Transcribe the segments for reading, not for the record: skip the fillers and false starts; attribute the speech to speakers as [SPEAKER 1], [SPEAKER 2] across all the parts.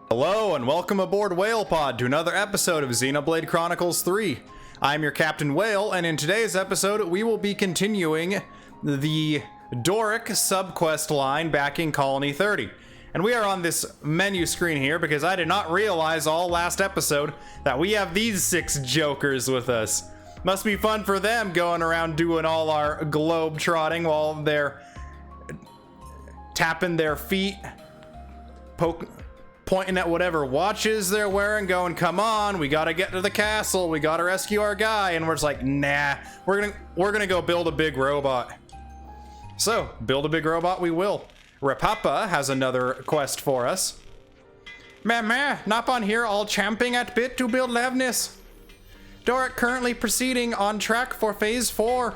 [SPEAKER 1] Hello and welcome aboard WhalePod to another episode of Xenoblade Chronicles 3. I'm your Captain Whale, and in today's episode we will be continuing the Dorrick subquest line back in Colony 30. And we are on this menu screen here because I did not realize all last episode that we have these 6 jokers with us. Must be fun for them going around doing all our globe trotting while they're tapping their feet, pointing at whatever watches they're wearing, going, come on, we gotta get to the castle, we gotta rescue our guy, and we're just like, nah, we're gonna go build a big robot. So, build a big robot we will. Rapapa has another quest for us. Meh, Nopon here, all champing at bit to build Levnis. Dorrick currently proceeding on track for phase 4.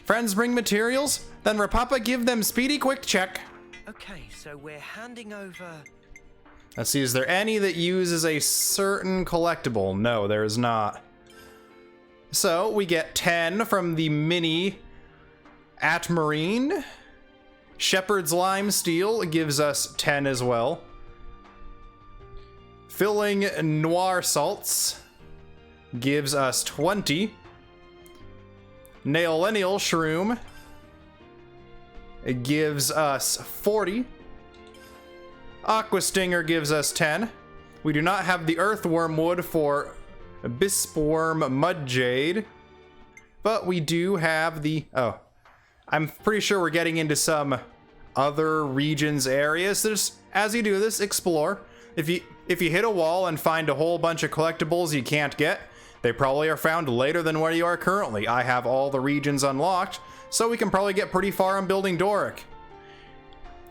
[SPEAKER 1] Friends bring materials, then Rapapa give them speedy quick check.
[SPEAKER 2] Okay, so we're handing over...
[SPEAKER 1] Let's see, is there any that uses a certain collectible? No, there is not. So, we get 10 from the mini Atmarine. Shepherd's Lime Steel gives us 10 as well. Filling Noir Salts gives us 20. Nailenial Shroom, it gives us 40. Aqua Stinger gives us 10. We do not have the Earthworm Wood for Bispworm Mud Jade, but we do have the... Oh, I'm pretty sure we're getting into some other regions areas. There's, as you do this, explore. If you hit a wall and find a whole bunch of collectibles you can't get, they probably are found later than where you are currently. I have all the regions unlocked, so we can probably get pretty far on building Dorrick.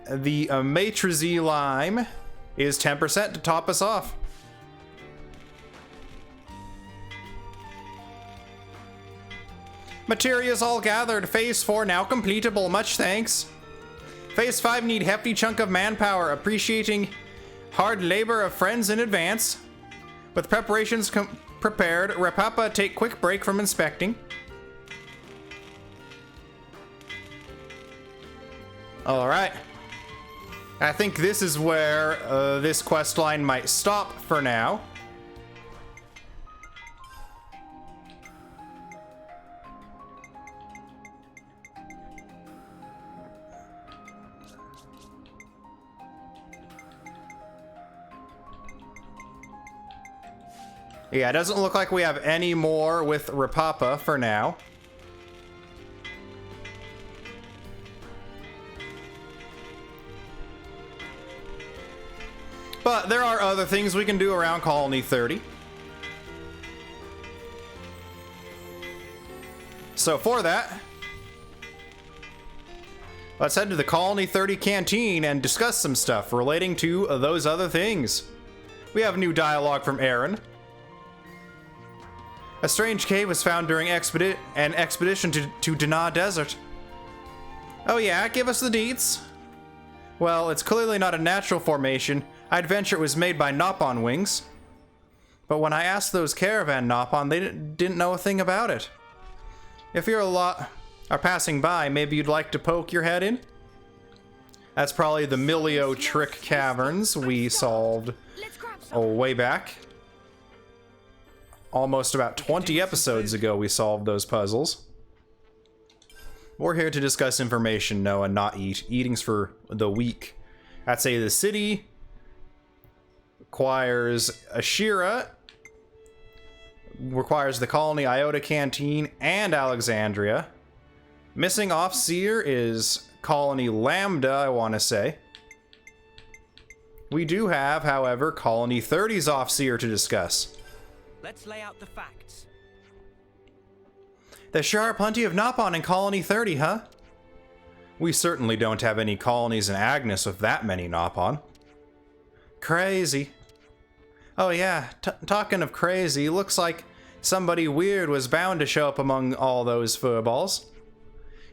[SPEAKER 1] The Matrizy Lime is 10% to top us off. Materials all gathered. Phase 4 now completable. Much thanks. Phase 5 need hefty chunk of manpower. Appreciating hard labor of friends in advance. With preparations prepared, Rapapa take quick break from inspecting. Alright. I think this is where this quest line might stop for now. Yeah, it doesn't look like we have any more with Rapapa for now. But there are other things we can do around Colony 30. So for that, let's head to the Colony 30 canteen and discuss some stuff relating to those other things. We have new dialogue from Aaron. A strange cave was found during an expedition to Dana Desert. Oh yeah, give us the deets. Well, it's clearly not a natural formation. I'd venture it was made by Nopon wings. But when I asked those caravan Nopon, they didn't know a thing about it. If you're are passing by, maybe you'd like to poke your head in? That's probably the Milio Trick Caverns we solved way back. Almost about 20 episodes ago we solved those puzzles. We're here to discuss information, no, and not eat. Eating's for the weak. I'd say the city requires Ashira, requires the Colony Iota Canteen and Alexandria. Missing Offseer is Colony Lambda, I want to say. We do have, however, Colony 30's Offseer to discuss.
[SPEAKER 2] Let's lay out the facts.
[SPEAKER 1] There sure are plenty of Nopon in Colony 30, huh? We certainly don't have any colonies in Agnes with that many Nopon. Crazy. Oh yeah, talking of crazy, looks like somebody weird was bound to show up among all those furballs.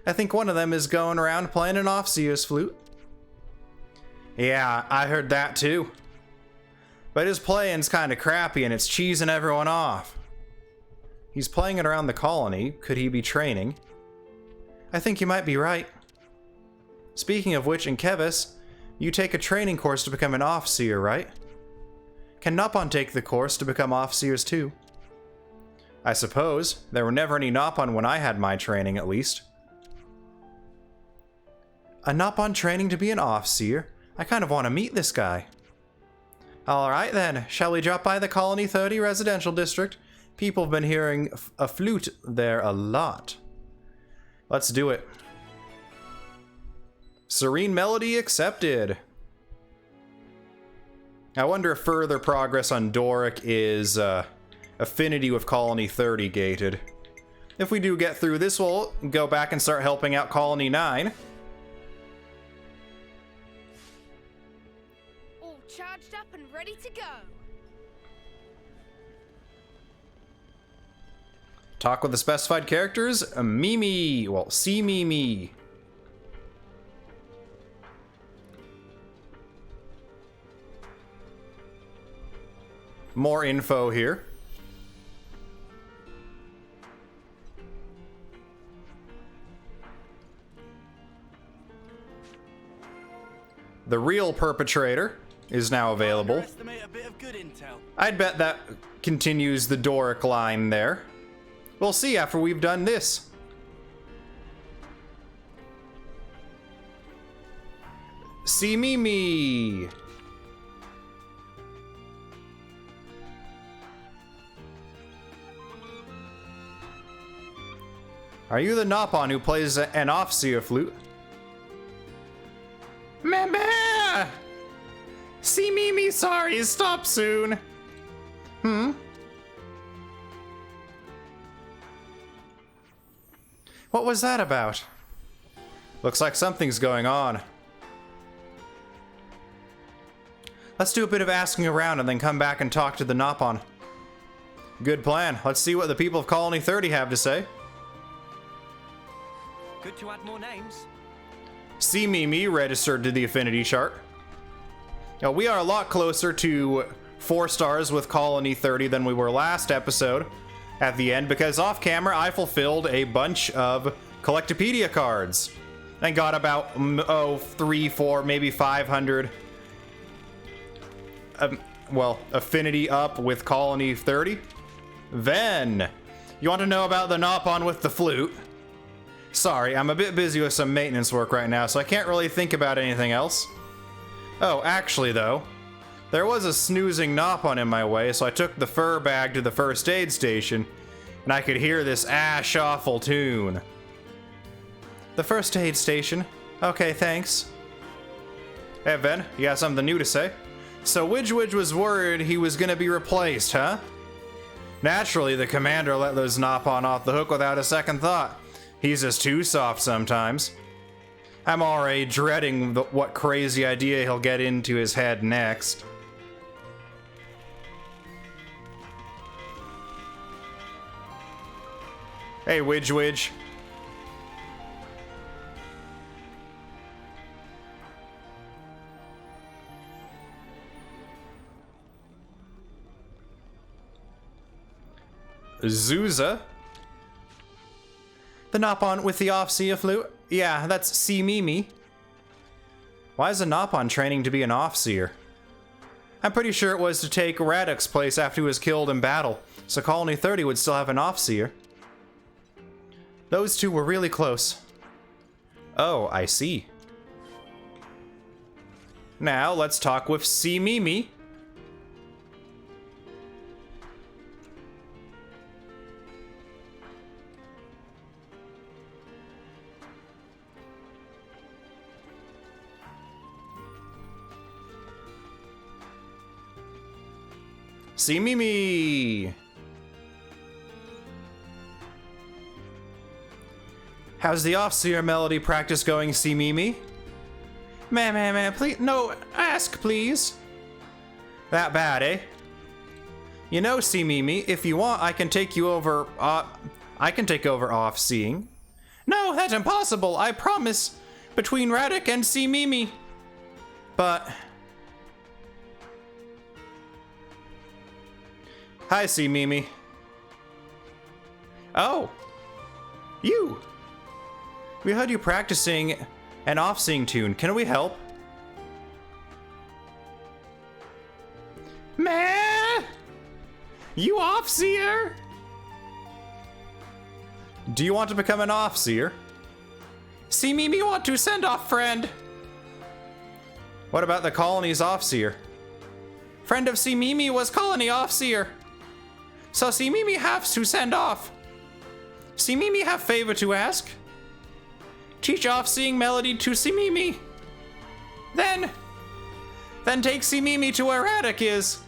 [SPEAKER 1] I think one of them is going around playing an Offseer's flute. Yeah, I heard that too. But his playing's kinda crappy and it's cheesing everyone off. He's playing it around the colony. Could he be training? I think you might be right. Speaking of which, in Kevis, You take a training course to become an Offseer, right? Can Nopon take the course to become Offseers too? I suppose. There were never any Nopon when I had my training, at least. A Nopon training to be an Offseer? I kind of want to meet this guy. Alright then, shall we drop by the Colony 30 residential district? People have been hearing a flute there a lot. Let's do it. Serene Melody accepted. I wonder if further progress on Dorrick is affinity with Colony 30 gated. If we do get through this, we'll go back and start helping out Colony 9.
[SPEAKER 3] All charged up and ready to go.
[SPEAKER 1] Talk with the specified characters. Mimi. Well, see Mimi. More info here. The real perpetrator is now available. I'd bet that continues the Dorrick line there. We'll see after we've done this. See Mimi. Are you the Nopon who plays an Offseer flute? Mama! See Mimi, sorry, stop soon. What was that about? Looks like something's going on. Let's do a bit of asking around and then come back and talk to the Nopon. Good plan. Let's see what the people of Colony 30 have to say.
[SPEAKER 2] Good to add more names.
[SPEAKER 1] See Mimi registered to the affinity chart. Now, we are a lot closer to 4 stars with Colony 30 than we were last episode at the end, because off camera I fulfilled a bunch of Collectopedia cards and got about 3, 4, maybe 500 well, affinity up with Colony 30. Then, you want to know about the Nopon with the flute? Sorry, I'm a bit busy with some maintenance work right now, so I can't really think about anything else. Oh, actually though, there was a snoozing Nopon in my way, so I took the fur bag to the first aid station, and I could hear this ash-awful tune. The first aid station? Okay, thanks. Hey, Ben, you got something new to say? So Widge was worried he was gonna be replaced, huh? Naturally, the commander let those Nopon off the hook without a second thought. He's just too soft sometimes. I'm already dreading what crazy idea he'll get into his head next. Hey, Widge. Zuza? The Nopon with the Offseer flute? Yeah, that's See Mimi. Why is a Nopon training to be an Offseer? I'm pretty sure it was to take Radek's place after he was killed in battle, so Colony 30 would still have an Offseer. Those two were really close. Oh, I see. Now, let's talk with See Mimi. See Mimi! How's the Offseer melody practice going, See Mimi? Man, please, no, ask, please. That bad, eh? You know, See Mimi, if you want, I can take over off-seeing. No, that's impossible, I promise. Between Radek and See Mimi. But... Hi, See Mimi. Oh! You! We heard you practicing an off-seeing tune. Can we help? Meh! You Offseer? Do you want to become an Offseer? See Mimi want to send off friend. What about the colony's Offseer? Friend of See Mimi was colony Offseer. So See Mimi has to send off. See Mimi have favor to ask. Teach Offseeing melody to See Mimi. Then take See Mimi to where Radek is.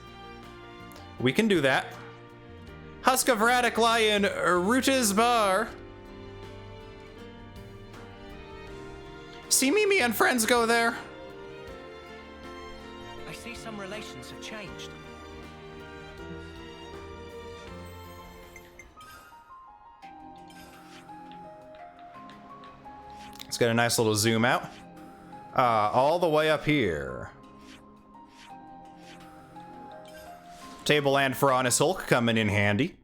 [SPEAKER 1] We can do that. Husk of Radek lie in Ruta's bar. See Mimi and friends go there.
[SPEAKER 2] I see some relations have changed.
[SPEAKER 1] Let's get a nice little zoom out. All the way up here. Tableland for Honest Hulk coming in handy.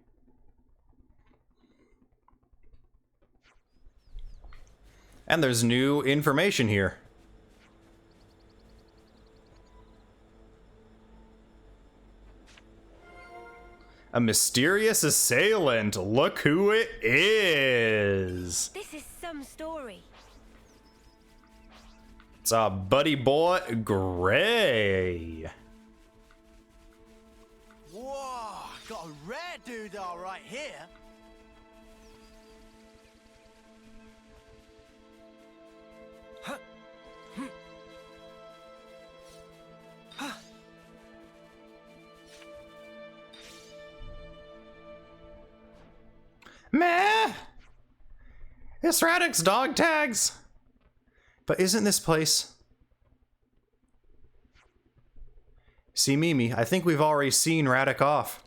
[SPEAKER 1] And there's new information here. A mysterious assailant. Look who it is.
[SPEAKER 3] This is some story.
[SPEAKER 1] It's our buddy boy, Gray.
[SPEAKER 4] Whoa, got a rare doodah right here.
[SPEAKER 1] Meh! It's Radek's dog tags. But isn't this place... See Mimi, I think we've already seen Radek off.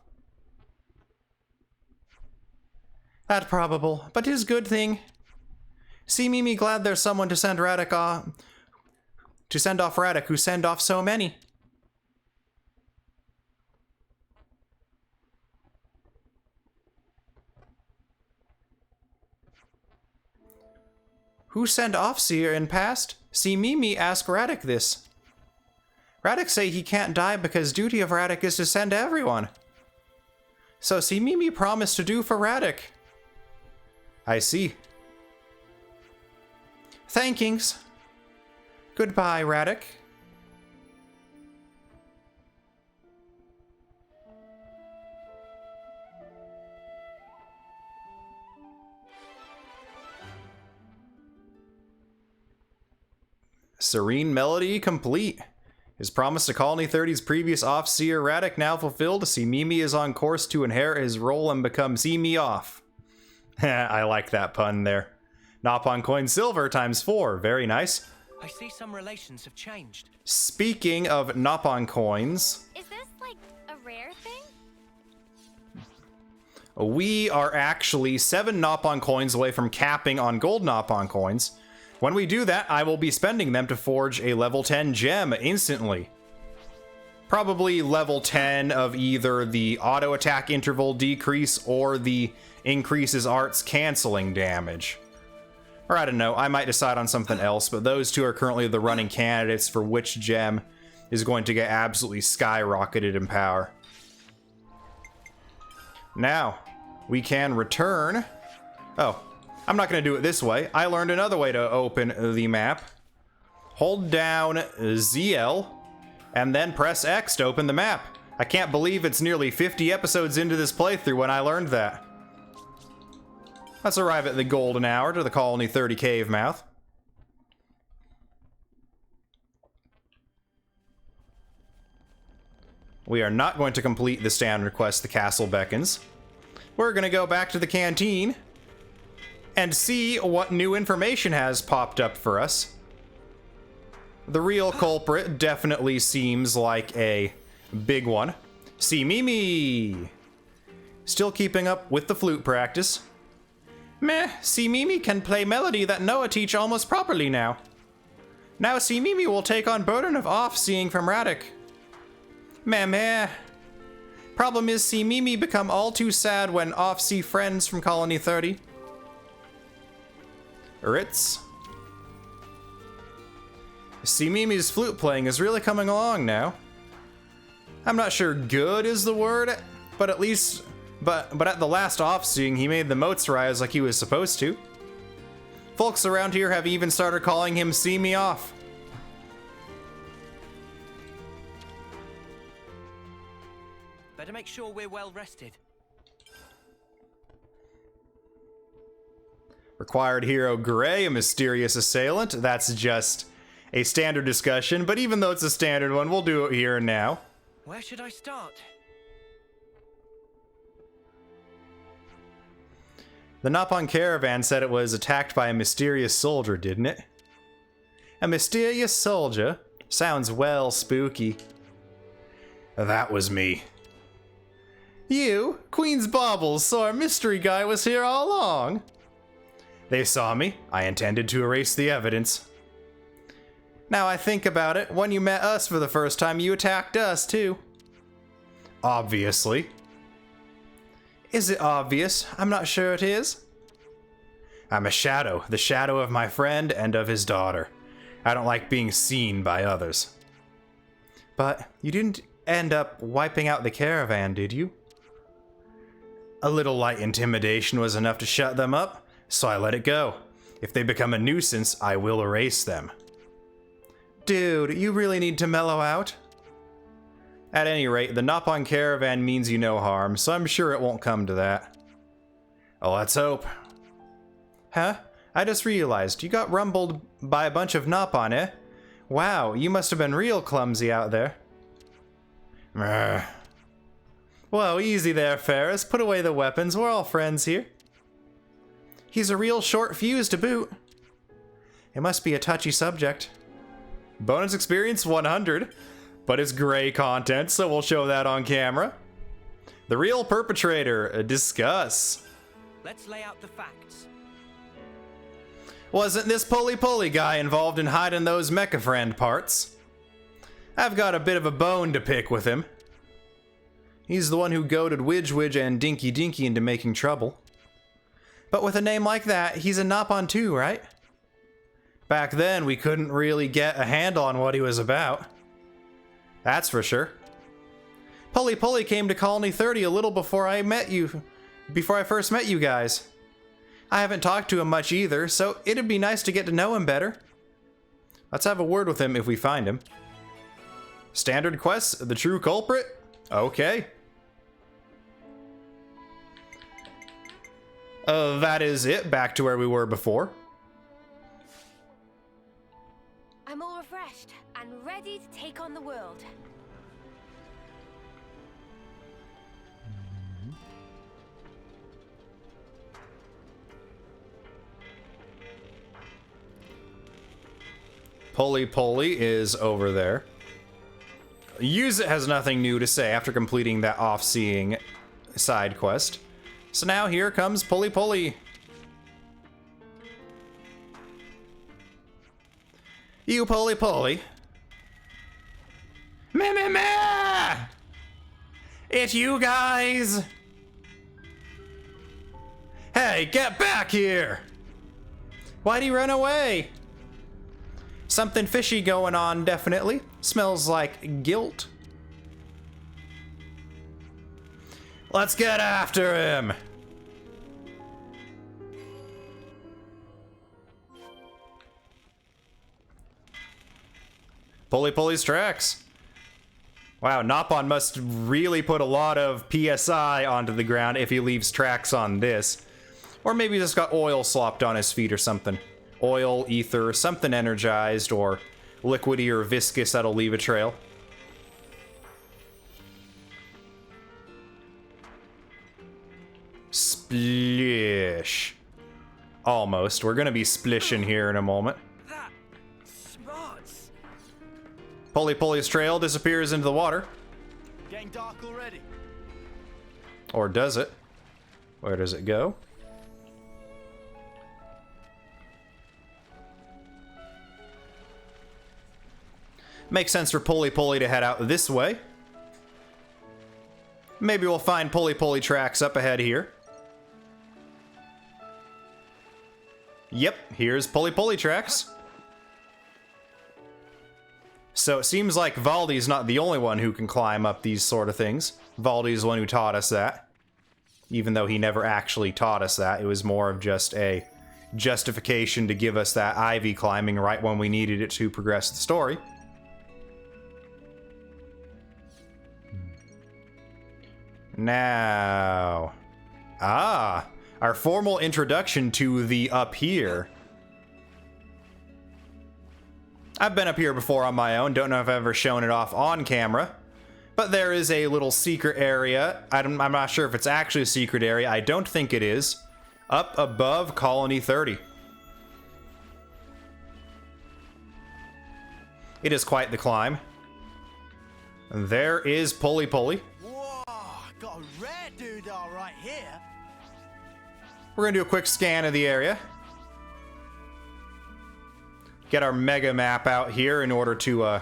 [SPEAKER 1] That probable, but 'tis good thing. See Mimi glad there's someone to send Radek off... To send off Radek, who send off so many. Who sent Offseer in past? See Mimi ask Radek this. Radek say he can't die because duty of Radek is to send everyone. So see Mimi promised to do for Radek. I see. Thankings. Goodbye, Radek. Serene melody complete. His promise to Colony 30's previous Offseer Radek now fulfilled. See Mimi is on course to inherit his role and become See Me Off. I like that pun there. Nopon coin silver ×4. Very nice.
[SPEAKER 2] I see some relations have changed.
[SPEAKER 1] Speaking of Nopon coins,
[SPEAKER 3] Is this like a rare thing?
[SPEAKER 1] we are actually 7 Nopon coins away from capping on gold Nopon coins. When we do that, I will be spending them to forge a level 10 gem instantly. Probably level 10 of either the auto attack interval decrease or the increases arts canceling damage. Or I don't know, I might decide on something else, but those two are currently the running candidates for which gem is going to get absolutely skyrocketed in power. Now, we can return... Oh, I'm not going to do it this way. I learned another way to open the map. Hold down ZL, and then press X to open the map. I can't believe it's nearly 50 episodes into this playthrough when I learned that. Let's arrive at the golden hour to the Colony 30 cave mouth. We are not going to complete the standard quest, The Castle Beckons. We're going to go back to the canteen and see what new information has popped up for us. The real culprit definitely seems like a big one. See Mimi! Still keeping up with the flute practice. Meh, See Mimi can play melody that Noah teach almost properly now. Now See Mimi will take on burden of off-seeing from Radek. Meh. Problem is See Mimi become all too sad when off-see friends from Colony 30. Ritz. See Mimi's flute playing is really coming along now. I'm not sure good is the word, but at least, but at the last offseeing, he made the moats rise like he was supposed to. Folks around here have even started calling him See Me Off.
[SPEAKER 2] Better make sure we're well rested.
[SPEAKER 1] Required hero Gray, a mysterious assailant. That's just a standard discussion, but even though it's a standard one, we'll do it here and now.
[SPEAKER 2] Where should I start?
[SPEAKER 1] The Nopon caravan said it was attacked by a mysterious soldier, didn't it? A mysterious soldier? Sounds well spooky. That was me. You, Queen's Baubles, so our mystery guy was here all along. They saw me. I intended to erase the evidence. Now I think about it, when you met us for the first time, you attacked us too. Obviously. Is it obvious? I'm not sure it is. I'm a shadow, the shadow of my friend and of his daughter. I don't like being seen by others. But you didn't end up wiping out the caravan, did you? A little light intimidation was enough to shut them up, so I let it go. If they become a nuisance, I will erase them. Dude, you really need to mellow out. At any rate, the Nopon caravan means you no harm, so I'm sure it won't come to that. Oh, let's hope. Huh? I just realized, you got rumbled by a bunch of Nopon, eh? Wow, you must have been real clumsy out there. Whoa, easy there, Ferris. Put away the weapons, we're all friends here. He's a real short fuse to boot. It must be a touchy subject. Bonus experience 100, but it's gray content, so we'll show that on camera. The real perpetrator, discuss.
[SPEAKER 2] Let's lay out the facts.
[SPEAKER 1] Wasn't this pulley guy involved in hiding those mecha friend parts? I've got a bit of a bone to pick with him. He's the one who goaded Widge and Dinky into making trouble. But with a name like that, he's a Nopon too, right? Back then, we couldn't really get a handle on what he was about. That's for sure. Pulley came to Colony 30 a little before I first met you guys. I haven't talked to him much either, so it'd be nice to get to know him better. Let's have a word with him if we find him. Standard quest, the true culprit? Okay. That is it, back to where we were before.
[SPEAKER 3] I'm all refreshed and ready to take on the world.
[SPEAKER 1] Pulley is over there. Use It has nothing new to say after completing that off-seeing side quest. So now here comes Pulley. You Pulley. Meh! It's you guys! Hey, get back here! Why'd he run away? Something fishy going on, definitely. Smells like guilt. Let's get after him! Pulley's tracks. Wow, Nopon must really put a lot of PSI onto the ground if he leaves tracks on this. Or maybe he just got oil slopped on his feet or something. Oil, ether, something energized or liquidy or viscous that'll leave a trail. Splish. Almost. We're gonna be splishing here in a moment.
[SPEAKER 2] That smarts.
[SPEAKER 1] Pulley's trail disappears into the water.
[SPEAKER 4] Getting dark already.
[SPEAKER 1] Or does it? Where does it go? Makes sense for Pulley to head out this way. Maybe we'll find Pulley tracks up ahead here. Yep, here's Pulley tracks. So it seems like VALDI'S not the only one who can climb up these sort of things. VALDI'S the one who taught us that. Even though he never actually taught us that. It was more of just a justification to give us that ivy climbing right when we needed it to progress the story. Now... our formal introduction to the up here. I've been up here before on my own, don't know if I've ever shown it off on camera. But there is a little secret area. I'm not sure if it's actually a secret area, I don't think it is. Up above Colony 30. It is quite the climb. There is Pulley Pulley.
[SPEAKER 4] Whoa, got a rare dude all right here.
[SPEAKER 1] We're gonna do a quick scan of the area. Get our mega map out here in order to,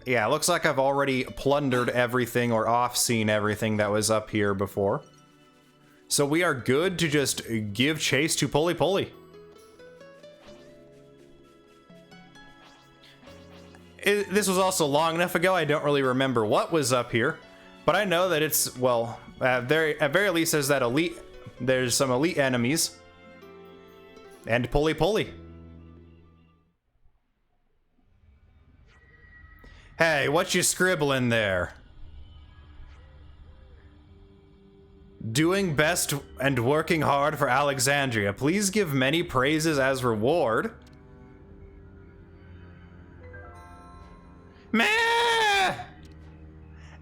[SPEAKER 1] yeah, it looks like I've already plundered everything or off-seen everything that was up here before. So we are good to just give chase to Pulley Pulley. This was also long enough ago, I don't really remember what was up here. But I know that it's, well, at very least there's some elite enemies. And Pulley Pulley. Hey, what you scribbling there? Doing best and working hard for Alexandria. Please give many praises as reward. Meh!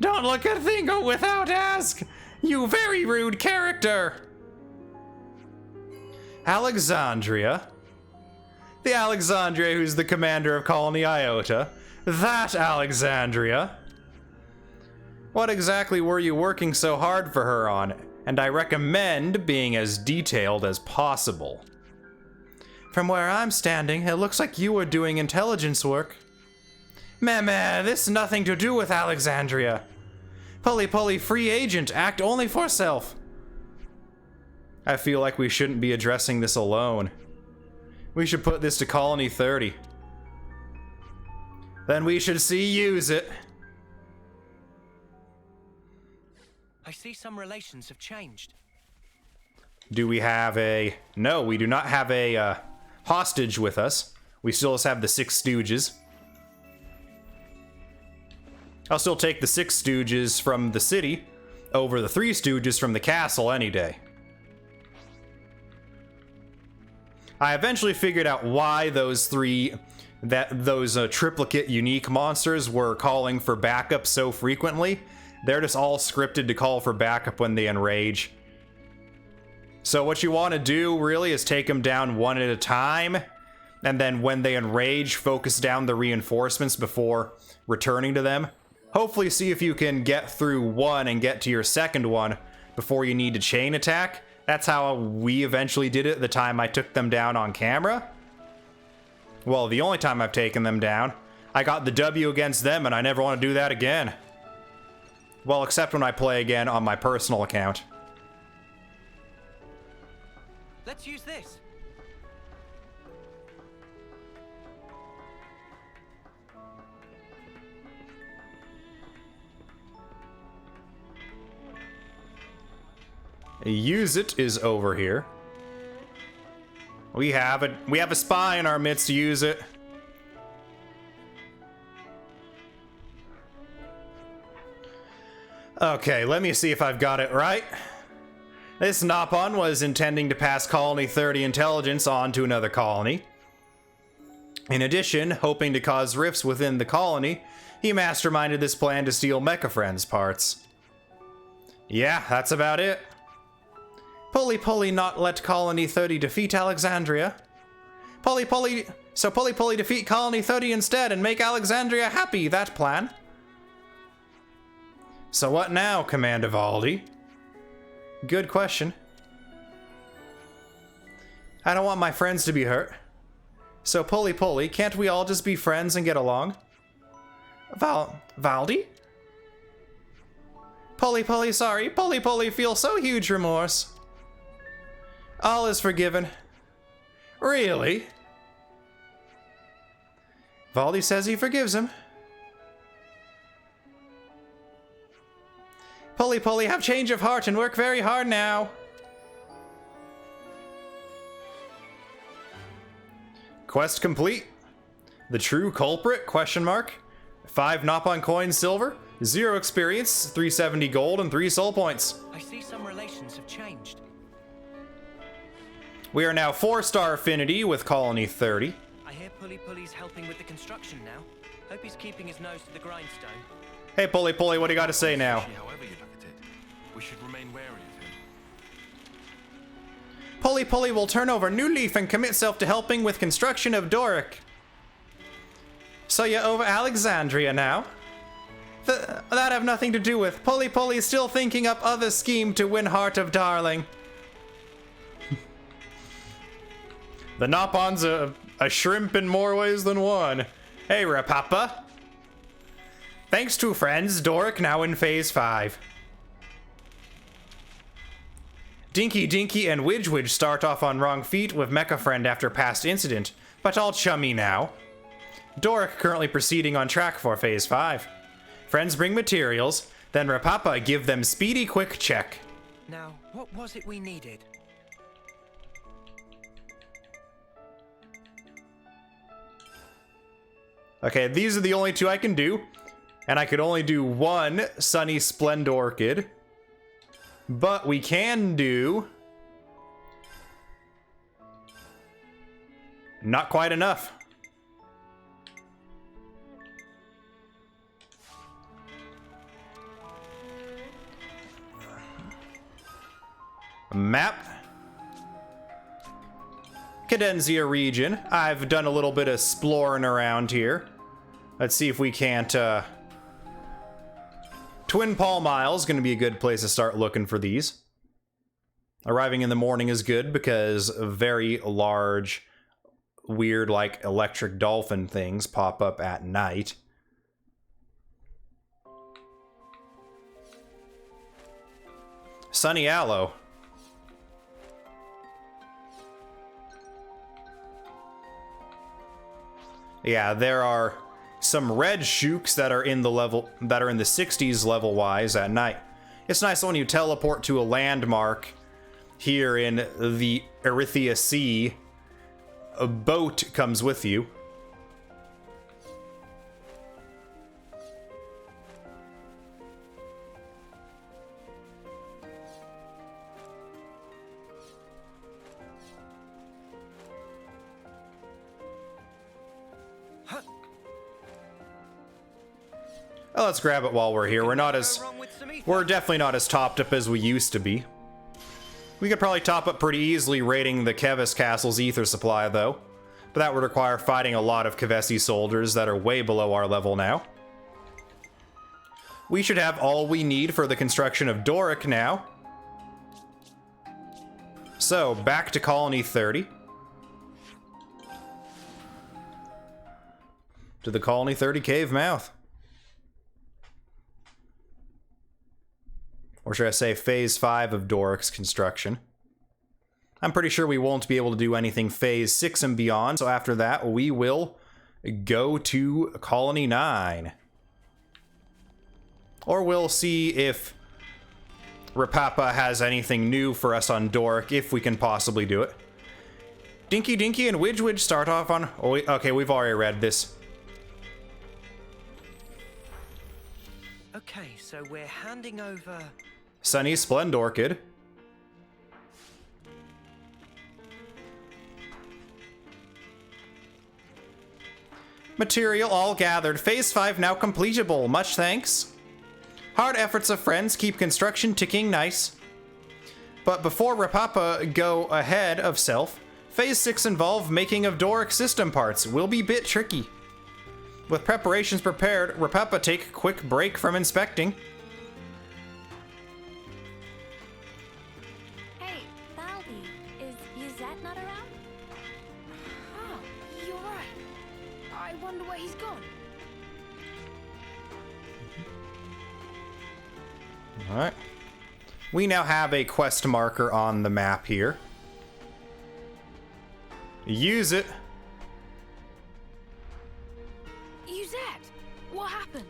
[SPEAKER 1] Don't look a thing without ask! You very rude character! Alexandria? The Alexandria who's the commander of Colony Iota? That Alexandria? What exactly were you working so hard for her on? And I recommend being as detailed as possible. From where I'm standing, it looks like you were doing intelligence work. Meh, this nothing to do with Alexandria. Pulley Pulley free agent, act only for self. I feel like we shouldn't be addressing this alone. We should put this to Colony 30. Then we should see use it.
[SPEAKER 2] I see some relations have changed.
[SPEAKER 1] Do we have a... No, we do not have a hostage with us. We still just have the Six Stooges. I'll still take the Six Stooges from the city over the Three Stooges from the castle any day. I eventually figured out why those triplicate unique monsters were calling for backup so frequently. They're just all scripted to call for backup when they enrage. So what you want to do really is take them down one at a time, and then when they enrage, focus down the reinforcements before returning to them. Hopefully see if you can get through one and get to your second one before you need to chain attack. That's how we eventually did it the time I took them down on camera. Well, the only time I've taken them down. I got the W against them and I never want to do that again. Well, except when I play again on my personal account.
[SPEAKER 2] Let's use this.
[SPEAKER 1] Use it is over here. We have it. We have a spy in our midst to use it. Okay, let me see if I've got it right. This Nopon was intending to pass Colony 30 intelligence on to another colony. In addition, hoping to cause rifts within the colony, he masterminded this plan to steal Mecha Friends parts. Yeah, that's about it. Pulley Pulley not let Colony 30 defeat Alexandria. Pulley Pulley defeat Colony 30 instead and make Alexandria happy, that plan. So what now, Commander Valdi? Good question. I don't want my friends to be hurt. So Pulley Pulley, can't we all just be friends and get along? Valdi? Pulley Pulley, sorry. Pulley Pulley feels so huge remorse. All is forgiven. Really? Valdi says he forgives him. Pulley, have change of heart and work very hard now. Quest complete. The true culprit? Question mark. 5 Nopon coins silver, 0 experience, 370 gold, and 3 soul points.
[SPEAKER 2] I see some relations have changed.
[SPEAKER 1] We are now 4-star affinity with Colony 30.
[SPEAKER 2] I hear Pulley's helping with the construction now. Hope he's keeping his nose to the grindstone.
[SPEAKER 1] Hey Pulley, what do you got to say now?
[SPEAKER 5] However you look at it, we should remain wary of him.
[SPEAKER 1] Pulley will turn over new leaf and commit self to helping with construction of Dorrick. So you're over Alexandria now? That have nothing to do with. Pulley is still thinking up other scheme to win Heart of Darling. The Nopon's a shrimp in more ways than one. Hey, Rapapa. Thanks to friends, Dorrick now in Phase 5. Dinky and Widge start off on wrong feet with Mecha Friend after past incident, but all chummy now. Dorrick currently proceeding on track for Phase 5. Friends bring materials, then Rapapa give them speedy quick check.
[SPEAKER 2] Now, what was it we needed?
[SPEAKER 1] Okay, these are the only 2 I can do. And I could only do 1 Sunny Splendor Orchid. But we can do... not quite enough. Map. Cadenzia region. I've done a little bit of exploring around here. Let's see if we can't, Twin Palm Isle is going to be a good place to start looking for these. Arriving in the morning is good because very large, weird, like, electric dolphin things pop up at night. Sunny Aloe. Yeah, there are some red shooks that are in the 60s level wise at night. It's nice when you teleport to a landmark here in the Erythea Sea. A boat comes with you. Oh, let's grab it while we're here. We're definitely not as topped up as we used to be. We could probably top up pretty easily raiding the Keves Castle's ether supply, though. But that would require fighting a lot of Kevesi soldiers that are way below our level now. We should have all we need for the construction of Dorrick now. So, back to Colony 30. To the Colony 30 cave mouth. Or should I say Phase 5 of Dorrick's construction. I'm pretty sure we won't be able to do anything Phase 6 and beyond, so after that we will go to Colony 9. Or we'll see if Rapapa has anything new for us on Dorrick, if we can possibly do it. Dinky and Widge start off on... oh, okay, we've already read this.
[SPEAKER 2] Okay, so we're handing over...
[SPEAKER 1] Sunny Splendor Orchid. Material all gathered. Phase 5 now completable. Much thanks. Hard efforts of friends keep construction ticking nice. But before Rapapa go ahead of self, Phase 6 involve making of Dorrick system parts. Will be bit tricky. With preparations prepared, Rapapa take quick break from inspecting.
[SPEAKER 3] Hey, Valdi, is Yuzette not around? Oh, you're right. I wonder where he's gone.
[SPEAKER 1] Alright. We now have a quest marker on the map here. Use it.
[SPEAKER 3] Yuzette, what happened?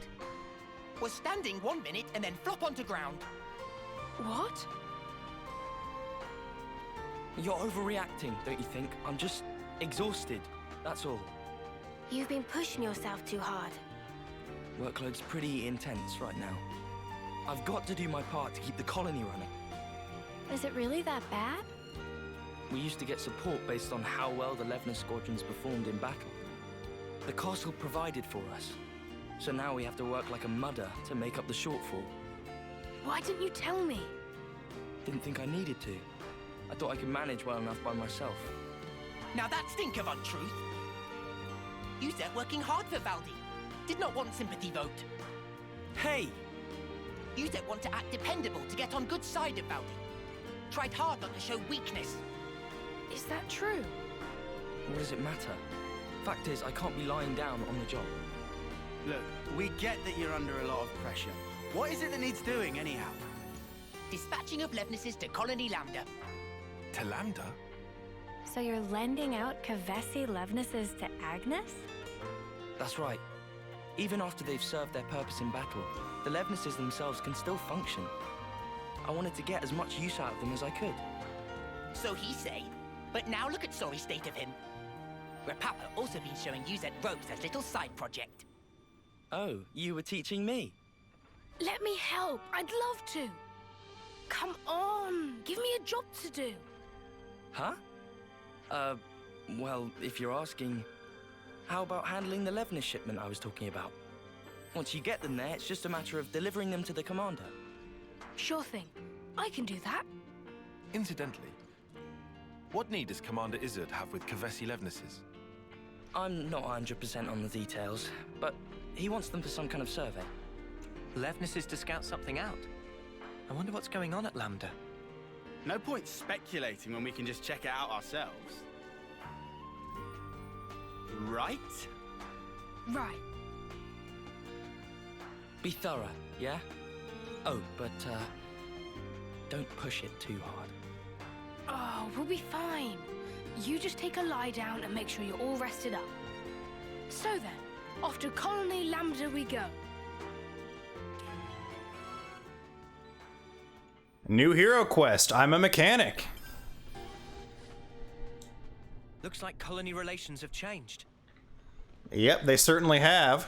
[SPEAKER 6] Was standing 1 minute and then flop onto ground.
[SPEAKER 3] What?
[SPEAKER 2] You're overreacting, don't you think? I'm just exhausted, that's all.
[SPEAKER 3] You've been pushing yourself too hard.
[SPEAKER 2] Workload's pretty intense right now. I've got to do my part to keep the colony running.
[SPEAKER 3] Is it really that bad?
[SPEAKER 2] We used to get support based on how well the Levna squadrons performed in battle. The castle provided for us, so now we have to work like a mudder to make up the shortfall.
[SPEAKER 3] Why didn't you tell me?
[SPEAKER 2] Didn't think I needed to. I thought I could manage well enough by myself.
[SPEAKER 6] Now that stink of untruth. You said working hard for Valdi. Did not want sympathy vote.
[SPEAKER 2] Hey!
[SPEAKER 6] You said want to act dependable to get on good side of Valdi. Tried hard not to show weakness.
[SPEAKER 3] Is that true?
[SPEAKER 2] What does it matter? Fact is, I can't be lying down on the job.
[SPEAKER 4] Look, we get that you're under a lot of pressure. What is it that needs doing, anyhow?
[SPEAKER 6] Dispatching of Levnesses to Colony Lambda.
[SPEAKER 5] To Lambda?
[SPEAKER 3] So you're lending out Kavesi Levnesses to Agnes?
[SPEAKER 2] That's right. Even after they've served their purpose in battle, the Levnesses themselves can still function. I wanted to get as much use out of them as I could.
[SPEAKER 6] So he say. But now look at sorry state of him. Where Papa also been showing you that robes as little side project.
[SPEAKER 2] Oh, you were teaching me?
[SPEAKER 3] Let me help. I'd love to. Come on. Give me a job to do.
[SPEAKER 2] Huh? Well, if you're asking, how about handling the Levnis shipment I was talking about? Once you get them there, it's just a matter of delivering them to the commander.
[SPEAKER 3] Sure thing. I can do that.
[SPEAKER 5] Incidentally, what need does Commander Izzard have with Kavesi Levnesses?
[SPEAKER 2] I'm not 100% on the details, but he wants them for some kind of survey.
[SPEAKER 7] Levnesses to scout something out. I wonder what's going on at Lambda.
[SPEAKER 4] No point speculating when we can just check it out ourselves. Right?
[SPEAKER 3] Right.
[SPEAKER 2] Be thorough, yeah? Oh, but, don't push it too hard.
[SPEAKER 3] Oh, we'll be fine. You just take a lie down and make sure you're all rested up. So then, off to Colony Lambda we go.
[SPEAKER 1] New hero quest. I'm a mechanic.
[SPEAKER 7] Looks like colony relations have changed.
[SPEAKER 1] Yep, they certainly have.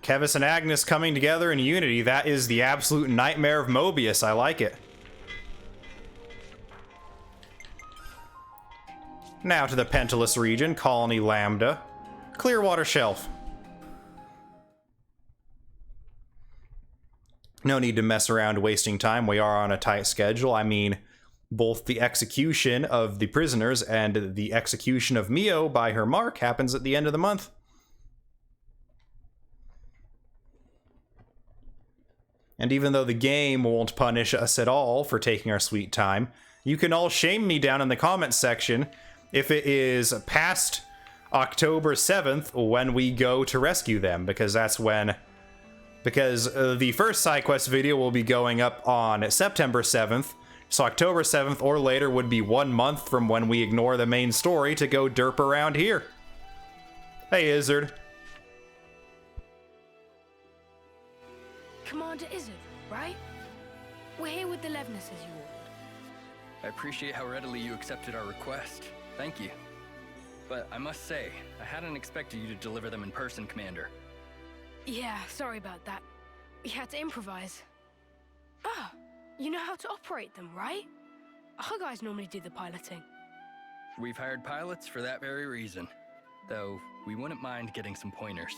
[SPEAKER 1] Kevis and Agnes coming together in unity. That is the absolute nightmare of Mobius. I like it. Now to the Pentalus region, Colony Lambda. Clearwater Shelf. No need to mess around wasting time. We are on a tight schedule. I mean, both the execution of the prisoners and the execution of Mio by her mark happens at the end of the month. And even though the game won't punish us at all for taking our sweet time, you can all shame me down in the comments section if it is past October 7th when we go to rescue them, because that's when... Because the first side quest video will be going up on September 7th, so October 7th or later would be 1 month from when we ignore the main story to go derp around here. Hey, Izzard.
[SPEAKER 3] Commander Izzard, right? We're here with the Levnesses you ordered.
[SPEAKER 8] I appreciate how readily you accepted our request. Thank you. But I must say, I hadn't expected you to deliver them in person, Commander.
[SPEAKER 3] Yeah, sorry about that. We had to improvise. Ah, you know how to operate them, right? Our guys normally do the piloting.
[SPEAKER 8] We've hired pilots for that very reason. Though, we wouldn't mind getting some pointers.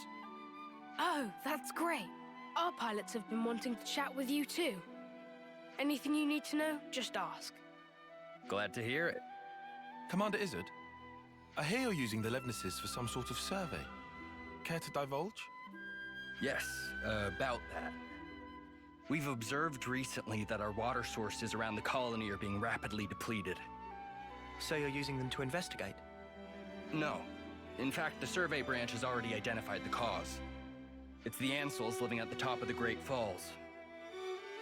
[SPEAKER 3] Oh, that's great. Our pilots have been wanting to chat with you too. Anything you need to know, just ask.
[SPEAKER 8] Glad to hear it.
[SPEAKER 5] Commander Izzard, I hear you're using the Levnesses for some sort of survey. Care to divulge?
[SPEAKER 8] Yes, about that. We've observed recently that our water sources around the colony are being rapidly depleted.
[SPEAKER 7] So you're using them to investigate?
[SPEAKER 8] No. In fact, the survey branch has already identified the cause. It's the Ansels living at the top of the Great Falls.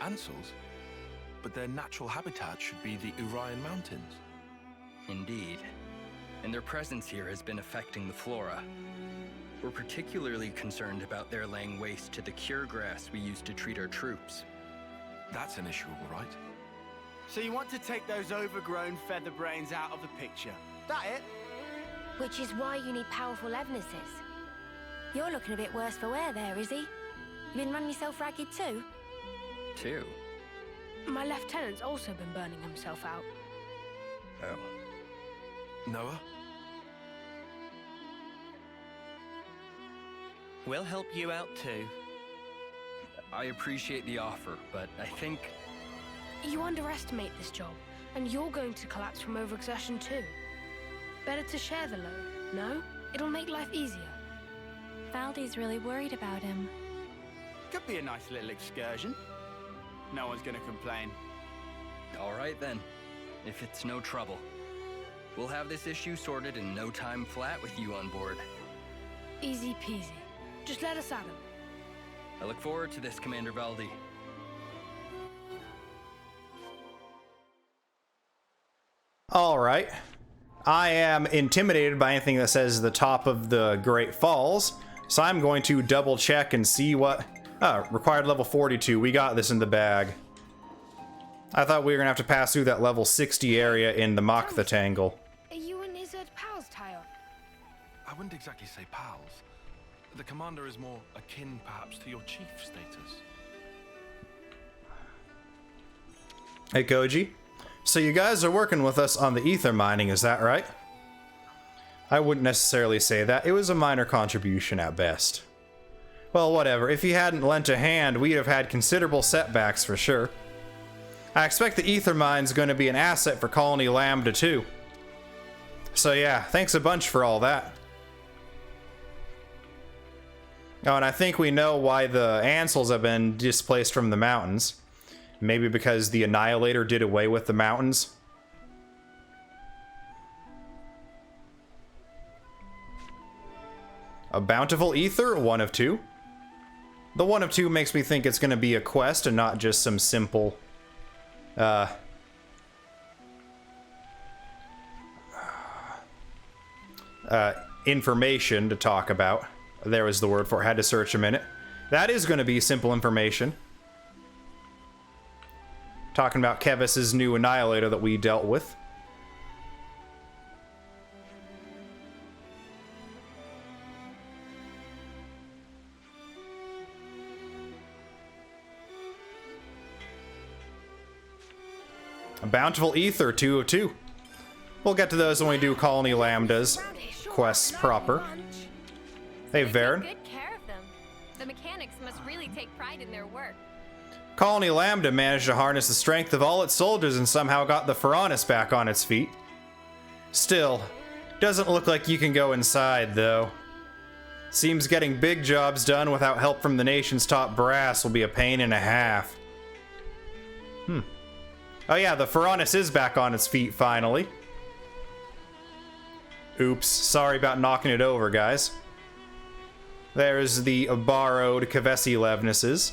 [SPEAKER 5] Ansels? But their natural habitat should be the Urian Mountains.
[SPEAKER 8] Indeed. And their presence here has been affecting the flora. We're particularly concerned about their laying waste to the cure grass we use to treat our troops.
[SPEAKER 5] That's an issue, all right.
[SPEAKER 4] So you want to take those overgrown feather brains out of the picture? That it?
[SPEAKER 9] Which is why you need powerful Levnesses. You're looking a bit worse for wear there, is he? You been running yourself ragged too?
[SPEAKER 8] Two?
[SPEAKER 3] My lieutenant's also been burning himself out.
[SPEAKER 8] Oh.
[SPEAKER 5] Noah?
[SPEAKER 7] We'll help you out too.
[SPEAKER 8] I appreciate the offer, but I think...
[SPEAKER 3] You underestimate this job, and you're going to collapse from overexertion too. Better to share the load, no? It'll make life easier.
[SPEAKER 9] VALDI'S really worried about him.
[SPEAKER 4] Could be a nice little excursion. No one's gonna complain.
[SPEAKER 8] All right then, if it's no trouble. We'll have this issue sorted in no time flat with you on board.
[SPEAKER 3] Easy peasy. Just let us at him.
[SPEAKER 8] I look forward to this, Commander Valdi.
[SPEAKER 1] All right. I am intimidated by anything that says the top of the Great Falls, so I'm going to double check and see what... required level 42. We got this in the bag. I thought we were going to have to pass through that level 60 area in the Maktha Tangle.
[SPEAKER 3] Are you and Izzard pals tie-up?
[SPEAKER 5] I wouldn't exactly say pals. The commander is more akin, perhaps, to your chief status.
[SPEAKER 1] Hey, Koji. So you guys are working with us on the ether mining, is that right? I wouldn't necessarily say that. It was a minor contribution at best. Well, whatever. If you hadn't lent a hand, we'd have had considerable setbacks for sure. I expect the ether mine's going to be an asset for Colony Lambda too. So yeah, thanks a bunch for all that. Oh, and I think we know why the Ansels have been displaced from the mountains. Maybe because the Annihilator did away with the mountains. A bountiful ether, 1 of 2. The 1 of 2 makes me think it's going to be a quest and not just some simple... information to talk about. There was the word for it. Had to search a minute. That is going to be simple information. Talking about Kevis's new Annihilator that we dealt with. A bountiful ether, 2 of 2. We'll get to those when we do Colony Lambdas quests proper. Hey, Varen.
[SPEAKER 9] Good care of them. The mechanics must really take pride in their work.
[SPEAKER 1] Colony Lambda managed to harness the strength of all its soldiers and somehow got the Pharaonis back on its feet. Still, doesn't look like you can go inside, though. Seems getting big jobs done without help from the nation's top brass will be a pain and a half. Oh yeah, the Pharaonis is back on its feet, finally. Oops, sorry about knocking it over, guys. There's the borrowed Kevesi Levnesses.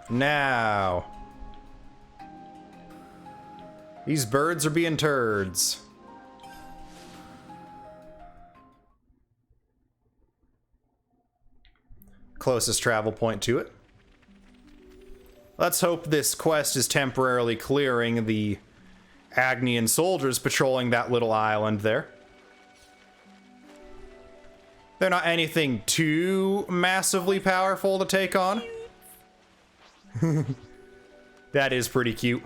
[SPEAKER 1] Now. These birds are being turds. Closest travel point to it. Let's hope this quest is temporarily clearing the Agnian soldiers patrolling that little island there. They're not anything too massively powerful to take on. That is pretty cute.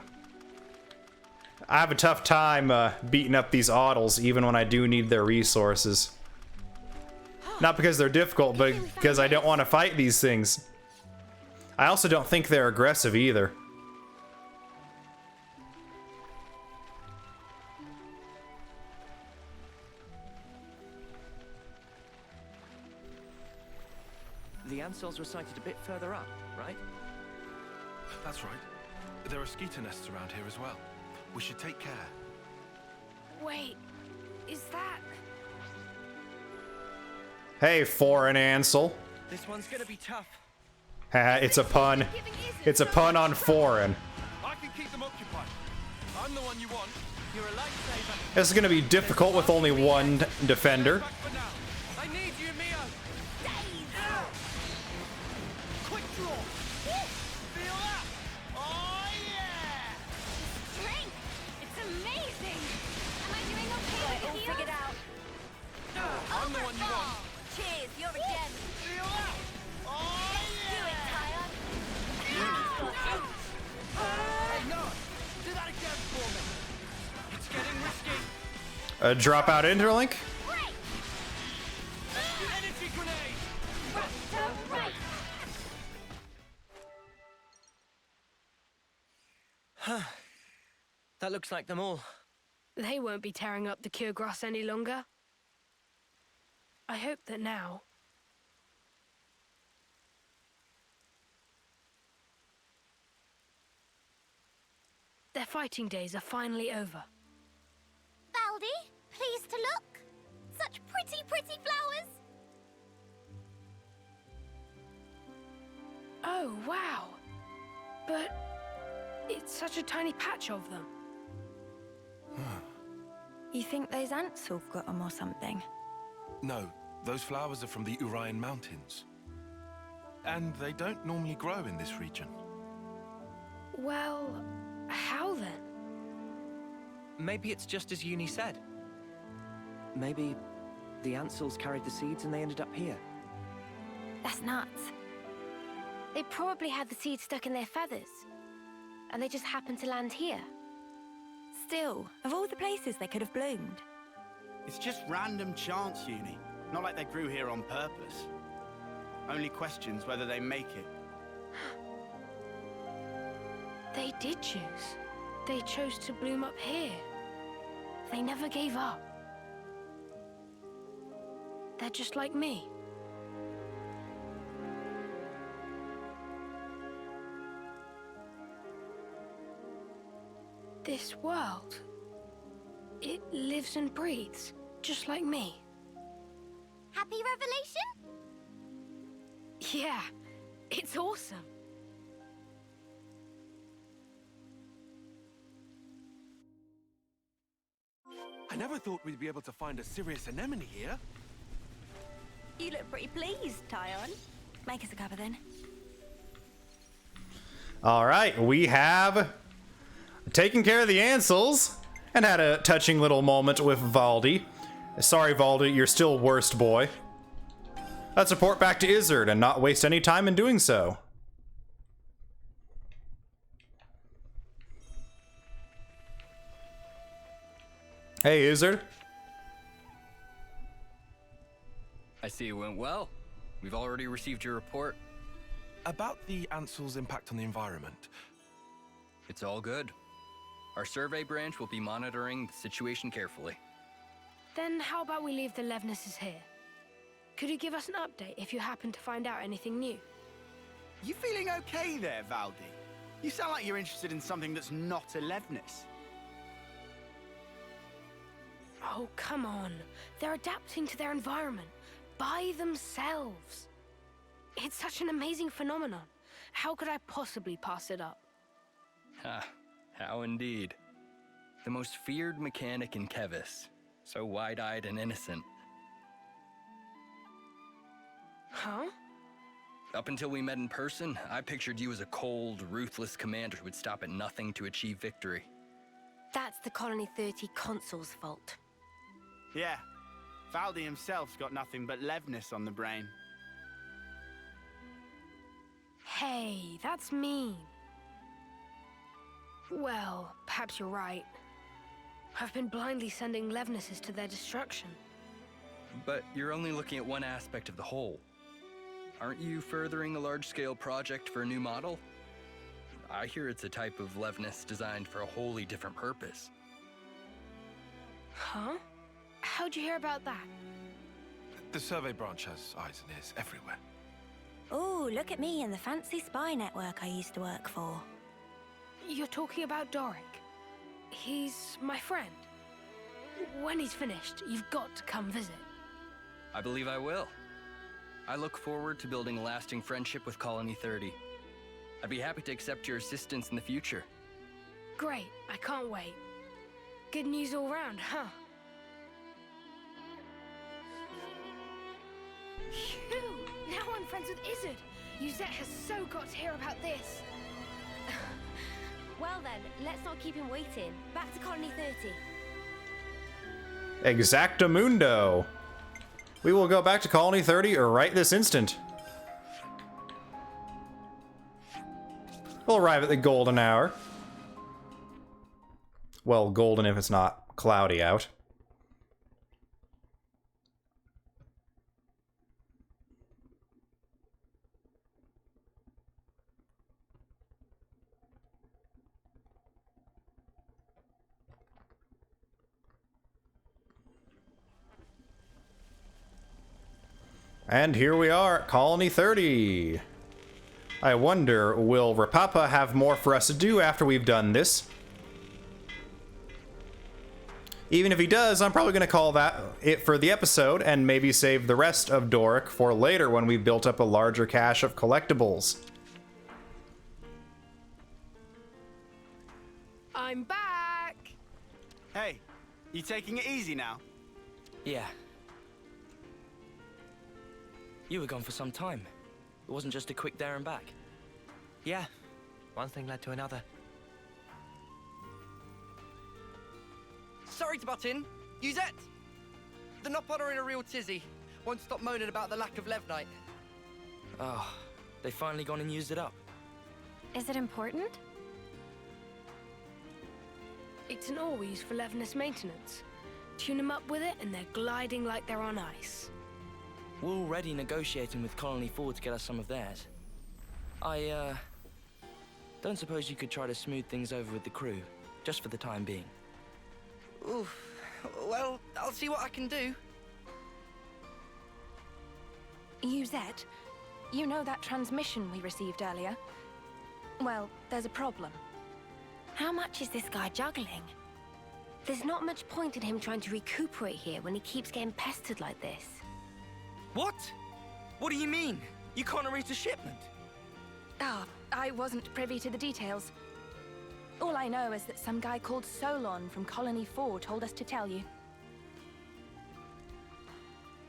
[SPEAKER 1] I have a tough time beating up these Oddles even when I do need their resources. Not because they're difficult, but because I don't want to fight these things. I also don't think they're aggressive either.
[SPEAKER 7] The Ansels were sighted a bit further up, right?
[SPEAKER 5] That's right. There are skeeter nests around here as well. We should take care.
[SPEAKER 3] Wait, is that...
[SPEAKER 1] Hey, foreign Ansel.
[SPEAKER 7] This one's gonna be tough.
[SPEAKER 1] Haha, it's a pun. It's a pun on foreign.
[SPEAKER 5] I can keep them occupied. I'm the one you want.
[SPEAKER 7] You're a lifesaver.
[SPEAKER 1] This is gonna be difficult with only one defender.
[SPEAKER 5] Back for now.
[SPEAKER 7] I need you, Mio.
[SPEAKER 4] Quick draw! Feel that? Oh, yeah!
[SPEAKER 9] Drink! It's amazing! Am I doing okay with
[SPEAKER 6] All
[SPEAKER 9] the
[SPEAKER 6] figured out.
[SPEAKER 5] I'm the one you want.
[SPEAKER 6] Cheers, you're a gem.
[SPEAKER 4] Feel that? Oh,
[SPEAKER 6] Do it, Tyon.
[SPEAKER 4] Hey, no! Do that again for me!
[SPEAKER 7] It's getting risky.
[SPEAKER 1] A dropout interlink.
[SPEAKER 9] Right!
[SPEAKER 7] Energy grenade.
[SPEAKER 9] Right!
[SPEAKER 7] That looks like them all.
[SPEAKER 3] They won't be tearing up the cure grass any longer. I hope that now... their fighting days are finally over.
[SPEAKER 9] Valdi, pleased to look. Such pretty, pretty flowers.
[SPEAKER 3] Oh, wow. But it's such a tiny patch of them.
[SPEAKER 10] You think those ants have got them or something?
[SPEAKER 5] No, those flowers are from the Urian Mountains. And they don't normally grow in this region.
[SPEAKER 3] Well, how then?
[SPEAKER 7] Maybe it's just as Uni said. Maybe the Ansels carried the seeds and they ended up here.
[SPEAKER 10] That's nuts.
[SPEAKER 9] They probably had the seeds stuck in their feathers. And they just happened to land here.
[SPEAKER 10] Still, of all the places they could have bloomed.
[SPEAKER 4] It's just random chance, Uni. Not like they grew here on purpose. Only questions whether they make it.
[SPEAKER 3] They did choose. They chose to bloom up here. They never gave up. They're just like me. This world, it lives and breathes, just like me.
[SPEAKER 9] Happy revelation?
[SPEAKER 3] Yeah, it's awesome.
[SPEAKER 5] I never thought we'd be able to find a serious anemone here.
[SPEAKER 10] You look pretty pleased, Tyon. Make us a cuppa then.
[SPEAKER 1] All right, we have taken care of the Ansels and had a touching little moment with Valdi. Sorry, Valdi, you're still worst boy. Let's report back to Izzard and not waste any time in doing so. Hey, Izzard.
[SPEAKER 8] I see it went well. We've already received your report.
[SPEAKER 5] About the Ansel's impact on the environment.
[SPEAKER 8] It's all good. Our survey branch will be monitoring the situation carefully.
[SPEAKER 3] Then how about we leave the Levnesses here? Could you give us an update if you happen to find out anything new?
[SPEAKER 4] You feeling okay there, Valdi? You sound like you're interested in something that's not a Levnis.
[SPEAKER 3] Oh, come on. They're adapting to their environment by themselves. It's such an amazing phenomenon. How could I possibly pass it up?
[SPEAKER 8] Ha, how indeed. The most feared mechanic in Kevis. So wide-eyed and innocent.
[SPEAKER 3] Huh?
[SPEAKER 8] Up until we met in person, I pictured you as a cold, ruthless commander who would stop at nothing to achieve victory.
[SPEAKER 9] That's the Colony 30 Consul's fault.
[SPEAKER 4] Yeah, Valdi himself's got nothing but Levnis on the brain.
[SPEAKER 3] Hey, that's mean. Well, perhaps you're right. I've been blindly sending Levnesses to their destruction.
[SPEAKER 8] But you're only looking at one aspect of the whole. Aren't you furthering a large-scale project for a new model? I hear it's a type of Levnis designed for a wholly different purpose.
[SPEAKER 3] Huh? How'd you hear about that?
[SPEAKER 5] The survey branch has eyes and ears everywhere.
[SPEAKER 10] Oh, look at me and the fancy spy network I used to work for.
[SPEAKER 3] You're talking about Dorrick. He's my friend. When he's finished, you've got to come visit.
[SPEAKER 8] I believe I will. I look forward to building a lasting friendship with Colony 30. I'd be happy to accept your assistance in the future.
[SPEAKER 3] Great, I can't wait. Good news all round, huh? Phew! Now I'm friends with Izzard. Yuzette has so got to hear about this.
[SPEAKER 9] Well then, let's not keep him waiting. Back to Colony 30.
[SPEAKER 1] Exactamundo. We will go back to Colony 30 right this instant. We'll arrive at the golden hour. Well, golden if it's not cloudy out. And here we are at Colony 30. I wonder, will Rapapa have more for us to do after we've done this? Even if he does, I'm probably going to call that it for the episode and maybe save the rest of Dorrick for later when we've built up a larger cache of collectibles.
[SPEAKER 3] I'm back!
[SPEAKER 4] Hey, you taking it easy now?
[SPEAKER 2] Yeah. You were gone for some time. It wasn't just a quick there and back.
[SPEAKER 7] Yeah, one thing led to another.
[SPEAKER 6] Sorry to butt in. Yuzette! The Nopon are in a real tizzy. Won't stop moaning about the lack of Levnite.
[SPEAKER 2] Oh, they finally gone and used it up.
[SPEAKER 9] Is it important?
[SPEAKER 3] It's an ore we use for Levness maintenance. Tune them up with it and they're gliding like they're on ice.
[SPEAKER 2] We're already negotiating with Colony 4 to get us some of theirs. I, don't suppose you could try to smooth things over with the crew, just for the time being.
[SPEAKER 6] Oof. Well, I'll see what I can do.
[SPEAKER 10] Yuzette, you know that transmission we received earlier? Well, there's a problem.
[SPEAKER 9] How much is this guy juggling? There's not much point in him trying to recuperate here when he keeps getting pestered like this.
[SPEAKER 2] What? What do you mean? You can't arrange a shipment?
[SPEAKER 10] Ah, I wasn't privy to the details. All I know is that some guy called Solon from Colony 4 told us to tell you.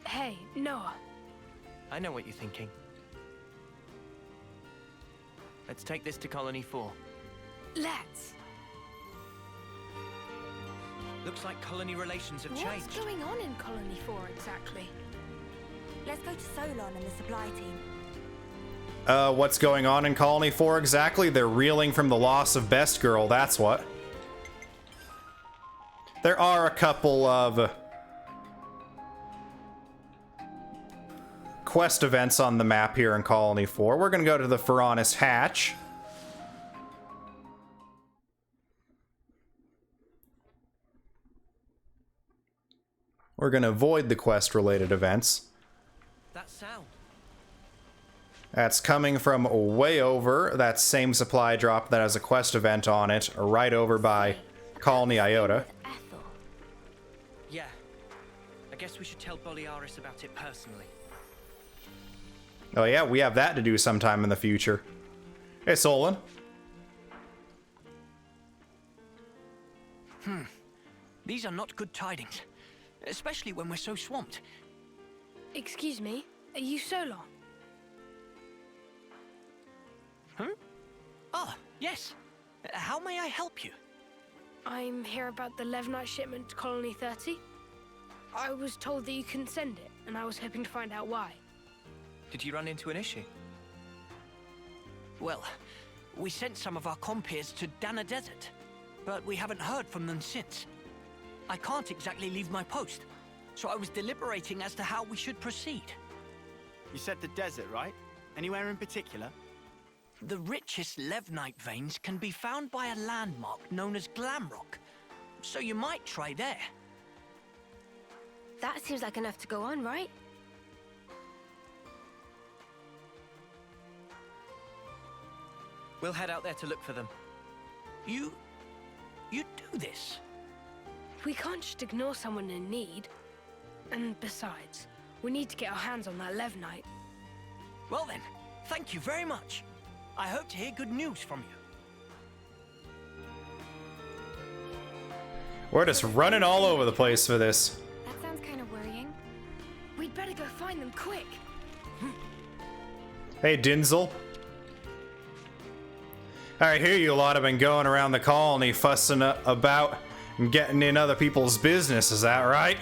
[SPEAKER 3] Hey, Noah.
[SPEAKER 7] I know what you're thinking. Let's take this to Colony 4.
[SPEAKER 3] Let's.
[SPEAKER 7] Looks like colony relations have changed.
[SPEAKER 3] What's going on in Colony 4 exactly?
[SPEAKER 9] Let's go to Solon and the supply team.
[SPEAKER 1] What's going on in Colony 4 exactly? They're reeling from the loss of Best Girl, that's what. There are a couple of quest events on the map here in Colony 4. We're gonna go to the Pharaonis Hatch. We're gonna avoid the quest-related events.
[SPEAKER 7] That sound.
[SPEAKER 1] That's coming from way over that same supply drop that has a quest event on it, right over by Colony Iota.
[SPEAKER 7] Yeah. I guess we should tell Boliaris about it personally.
[SPEAKER 1] Oh yeah, we have that to do sometime in the future. Hey, Solon.
[SPEAKER 6] These are not good tidings. Especially when we're so swamped.
[SPEAKER 3] Excuse me, are you Solon?
[SPEAKER 6] Ah, yes. How may I help you?
[SPEAKER 3] I'm here about the Levnite shipment to Colony 30. I was told that you couldn't send it, and I was hoping to find out why.
[SPEAKER 7] Did you run into an issue?
[SPEAKER 6] Well, we sent some of our compeers to Dana Desert, but we haven't heard from them since. I can't exactly leave my post, so I was deliberating as to how we should proceed.
[SPEAKER 4] You said the desert, right? Anywhere in particular?
[SPEAKER 6] The richest Levnite veins can be found by a landmark known as Glamrock, so you might try there.
[SPEAKER 9] That seems like enough to go on, right?
[SPEAKER 7] We'll head out there to look for them.
[SPEAKER 6] You do this?
[SPEAKER 3] We can't just ignore someone in need. And besides, we need to get our hands on that Levnite.
[SPEAKER 6] Well then, thank you very much. I hope to hear good news from you.
[SPEAKER 1] We're just running all over the place for this.
[SPEAKER 3] That sounds kind of worrying. We'd better go find them quick.
[SPEAKER 1] Hey, Dinzel. I hear you lot have been going around the colony fussing about and getting in other people's business, is that right?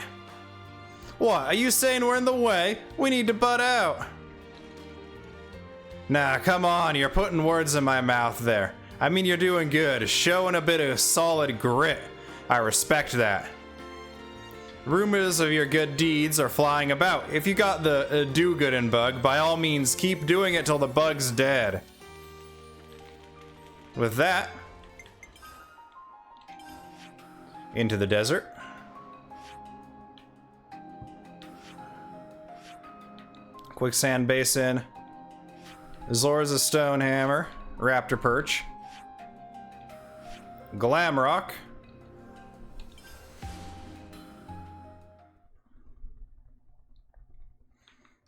[SPEAKER 1] What, are you saying we're in the way? We need to butt out. Nah, come on, you're putting words in my mouth there. I mean, you're doing good, showing a bit of solid grit. I respect that. Rumors of your good deeds are flying about. If you got the do-gooding bug, by all means, keep doing it till the bug's dead. With that, into the desert. Quicksand Basin. Zor's Stone Hammer. Raptor Perch. Glamrock.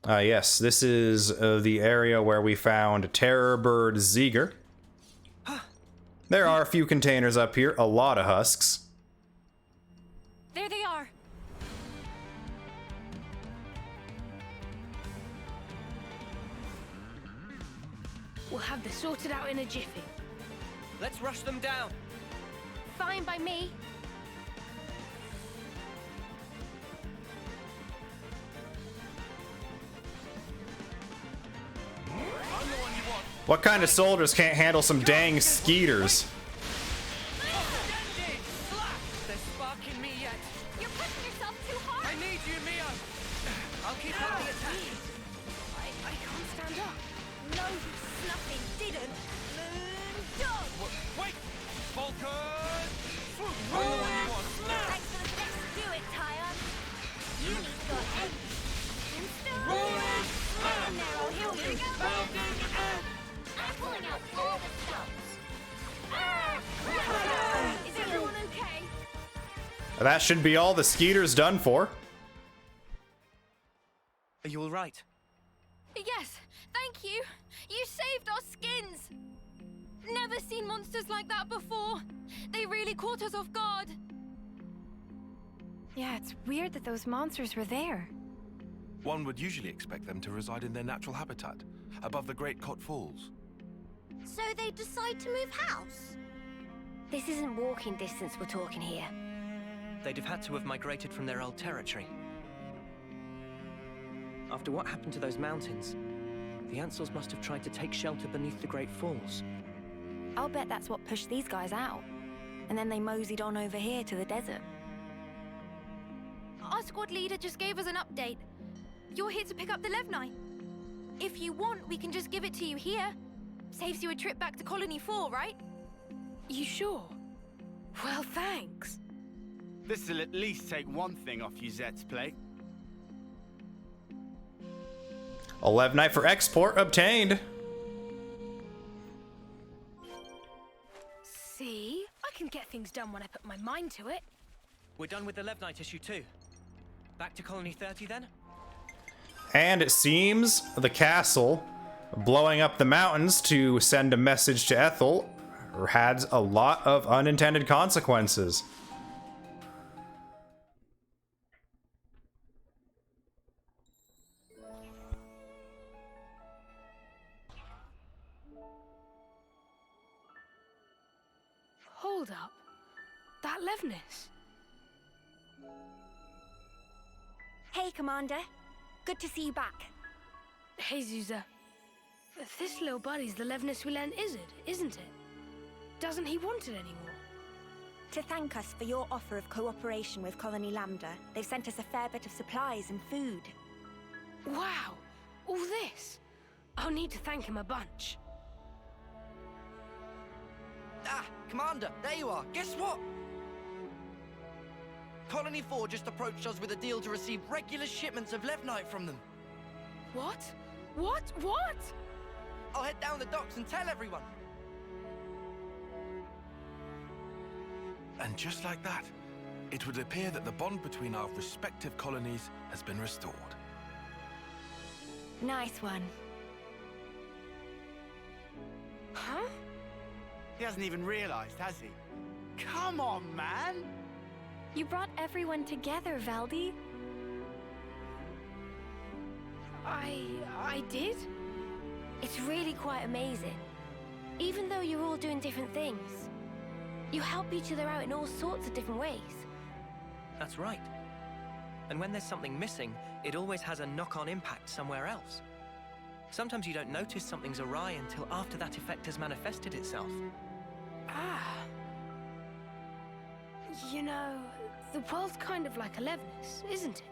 [SPEAKER 1] Yes, this is the area where we found Terror Bird Zeger. There are a few containers up here, a lot of husks.
[SPEAKER 9] There they are.
[SPEAKER 3] We'll have this sorted out in a jiffy.
[SPEAKER 6] Let's rush them down.
[SPEAKER 3] Fine by me.
[SPEAKER 1] What kind of soldiers can't handle some dang skeeters?
[SPEAKER 6] They're sparking me yet.
[SPEAKER 9] You're pushing yourself too hard.
[SPEAKER 6] I need you, Mia. I'll keep up the attack.
[SPEAKER 3] I can't stand up.
[SPEAKER 9] No, you snuffing didn't. Dog.
[SPEAKER 5] Wait! Vulcan!
[SPEAKER 9] Thanks for the steps to do it, Tyon. You need to go ahead. Now, here we go. I'm pulling out all the stops. Is everyone okay?
[SPEAKER 1] That should be all the skeeters done for.
[SPEAKER 6] Are you all right?
[SPEAKER 10] Yes, thank you. You saved our skins. Never seen monsters like that before. They really caught us off guard.
[SPEAKER 3] Yeah, it's weird that those monsters were there.
[SPEAKER 5] One would usually expect them to reside in their natural habitat, above the Great Cot Falls.
[SPEAKER 9] So they decide to move house? This isn't walking distance we're talking here.
[SPEAKER 7] They'd have had to have migrated from their old territory. After what happened to those mountains, the Ansels must have tried to take shelter beneath the Great Falls.
[SPEAKER 9] I'll bet that's what pushed these guys out. And then they moseyed on over here to the desert.
[SPEAKER 10] Our squad leader just gave us an update. You're here to pick up the Levni. If you want, we can just give it to you here. Saves you a trip back to Colony 4, right?
[SPEAKER 3] You sure? Well, thanks.
[SPEAKER 4] This'll at least take one thing off you Zet's plate.
[SPEAKER 1] A Levnite for export obtained.
[SPEAKER 3] See? I can get things done when I put my mind to it.
[SPEAKER 7] We're done with the Levnite issue too. Back to Colony 30 then?
[SPEAKER 1] And it seems the castle blowing up the mountains to send a message to Ethel had a lot of unintended consequences.
[SPEAKER 3] Hold up. That Levnis.
[SPEAKER 9] Hey, Commander. Good to see you back.
[SPEAKER 3] Hey, Zuza. This little buddy's the Levnis we lent Izzard, isn't it? Doesn't he want it anymore?
[SPEAKER 9] To thank us for your offer of cooperation with Colony Lambda, they've sent us a fair bit of supplies and food.
[SPEAKER 3] Wow! All this? I'll need to thank him a bunch.
[SPEAKER 2] Ah, Commander, there you are. Guess what? Colony 4 just approached us with a deal to receive regular shipments of Levnite from them.
[SPEAKER 3] What? What? What?
[SPEAKER 2] I'll head down the docks and tell everyone.
[SPEAKER 5] And just like that, it would appear that the bond between our respective colonies has been restored.
[SPEAKER 9] Nice one.
[SPEAKER 4] He hasn't even realized, has he? Come on, man!
[SPEAKER 9] You brought everyone together, Valdi.
[SPEAKER 3] I did?
[SPEAKER 9] It's really quite amazing. Even though you're all doing different things, you help each other out in all sorts of different ways.
[SPEAKER 7] That's right. And when there's something missing, it always has a knock-on impact somewhere else. Sometimes you don't notice something's awry until after that effect has manifested itself.
[SPEAKER 3] Ah. You know, the world's kind of like Alevnis, isn't it?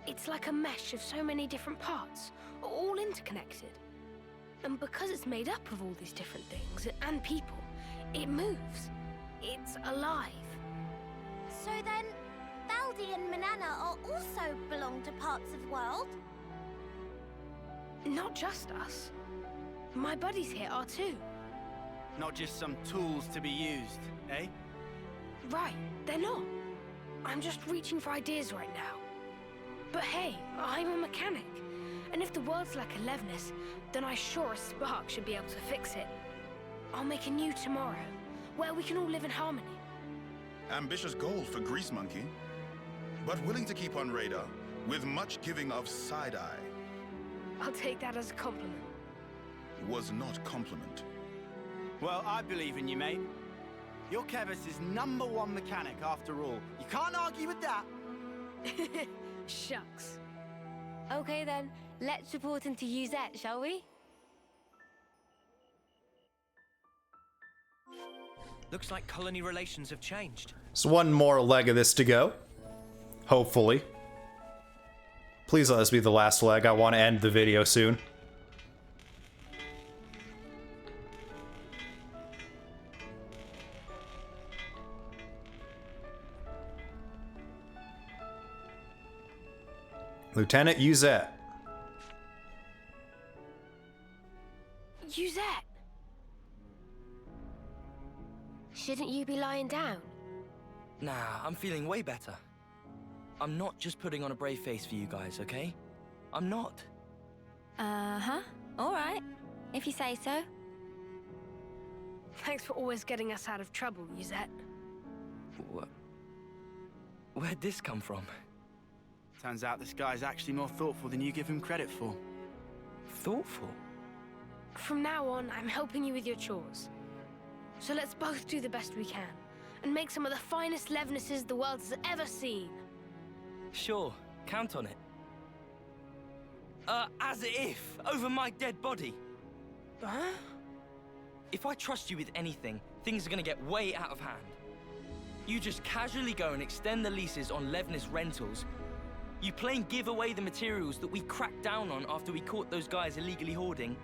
[SPEAKER 3] It's like a mesh of so many different parts, all interconnected. And because it's made up of all these different things and people, it moves. It's alive.
[SPEAKER 9] So then, Valdi and Manana are also belong to parts of the world?
[SPEAKER 3] Not just us. My buddies here are too.
[SPEAKER 4] Not just some tools to be used, eh?
[SPEAKER 3] Right, they're not. I'm just reaching for ideas right now. But hey, I'm a mechanic. And if the world's like Alevnis, then I sure as Spark should be able to fix it. I'll make a new tomorrow, where we can all live in harmony.
[SPEAKER 11] Ambitious goal for Grease Monkey, but willing to keep on radar, with much giving of side-eye.
[SPEAKER 3] I'll take that as a compliment.
[SPEAKER 11] Was not compliment.
[SPEAKER 4] Well, I believe in you, mate. You're Kevis's #1 mechanic, after all. You can't argue with that.
[SPEAKER 3] Shucks.
[SPEAKER 9] Okay then, let's report into Uzette, shall we?
[SPEAKER 7] Looks like colony relations have changed.
[SPEAKER 1] So one more leg of this to go. Hopefully. Please let this be the last leg. I want to end the video soon. Lieutenant Uzette.
[SPEAKER 3] Uzette!
[SPEAKER 9] Shouldn't you be lying down?
[SPEAKER 2] Nah, I'm feeling way better. I'm not just putting on a brave face for you guys, okay? I'm not.
[SPEAKER 9] Uh-huh. All right. If you say so.
[SPEAKER 3] Thanks for always getting us out of trouble, Uzette.
[SPEAKER 2] Where'd this come from?
[SPEAKER 4] Turns out this guy's actually more thoughtful than you give him credit for.
[SPEAKER 2] Thoughtful?
[SPEAKER 3] From now on, I'm helping you with your chores. So let's both do the best we can, and make some of the finest Levnesses the world has ever seen.
[SPEAKER 2] Sure, count on it. As if, over my dead body.
[SPEAKER 3] Huh?
[SPEAKER 2] If I trust you with anything, things are gonna get way out of hand. You just casually go and extend the leases on Levnis rentals. You plain give away the materials that we cracked down on after we caught those guys illegally hoarding.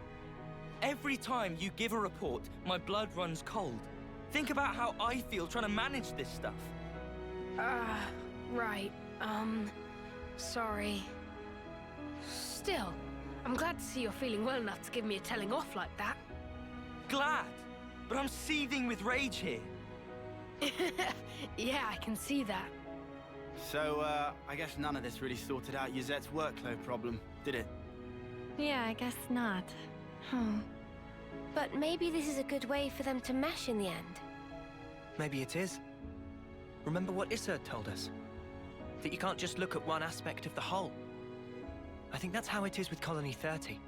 [SPEAKER 2] Every time you give a report, my blood runs cold. Think about how I feel trying to manage this stuff.
[SPEAKER 3] Right. Sorry. Still, I'm glad to see you're feeling well enough to give me a telling off like that.
[SPEAKER 2] Glad, but I'm seething with rage here.
[SPEAKER 3] Yeah, I can see that.
[SPEAKER 4] So, I guess none of this really sorted out Uzette's workload problem, did it?
[SPEAKER 9] Yeah, I guess not. But maybe this is a good way for them to mesh in the end.
[SPEAKER 7] Maybe it is. Remember what Issa told us? That you can't just look at one aspect of the whole. I think that's how it is with Colony 30.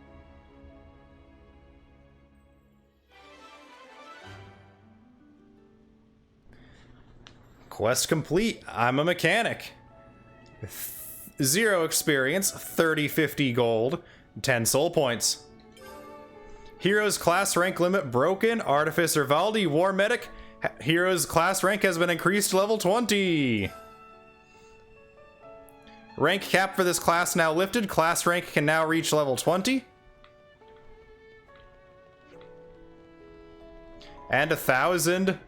[SPEAKER 1] Quest complete. I'm a mechanic. 0 experience, 30/50 gold, 10 soul points. Heroes class rank limit broken. Artificer Valdi, War Medic. Heroes class rank has been increased to level 20. Rank cap for this class now lifted. Class rank can now reach level 20. And 1,000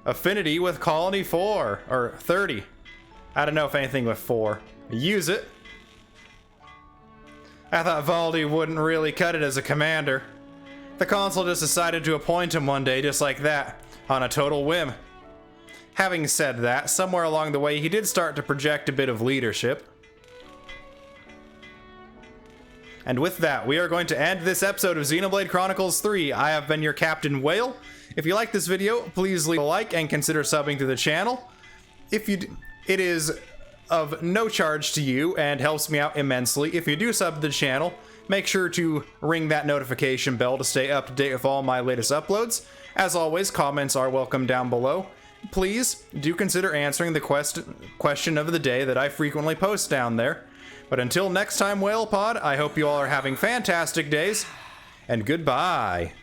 [SPEAKER 1] affinity with Colony 4, or 30. I don't know if anything with 4. Use it. I thought Valdi wouldn't really cut it as a commander. The consul just decided to appoint him one day just like that, on a total whim. Having said that, somewhere along the way he did start to project a bit of leadership. And with that, we are going to end this episode of Xenoblade Chronicles 3. I have been your Captain Whale. If you like this video, please leave a like and consider subbing to the channel. It is of no charge to you and helps me out immensely. If you do sub to the channel, make sure to ring that notification bell to stay up to date with all my latest uploads. As always, comments are welcome down below. Please do consider answering the question of the day that I frequently post down there. But until next time, Whale Pod, I hope you all are having fantastic days, and goodbye.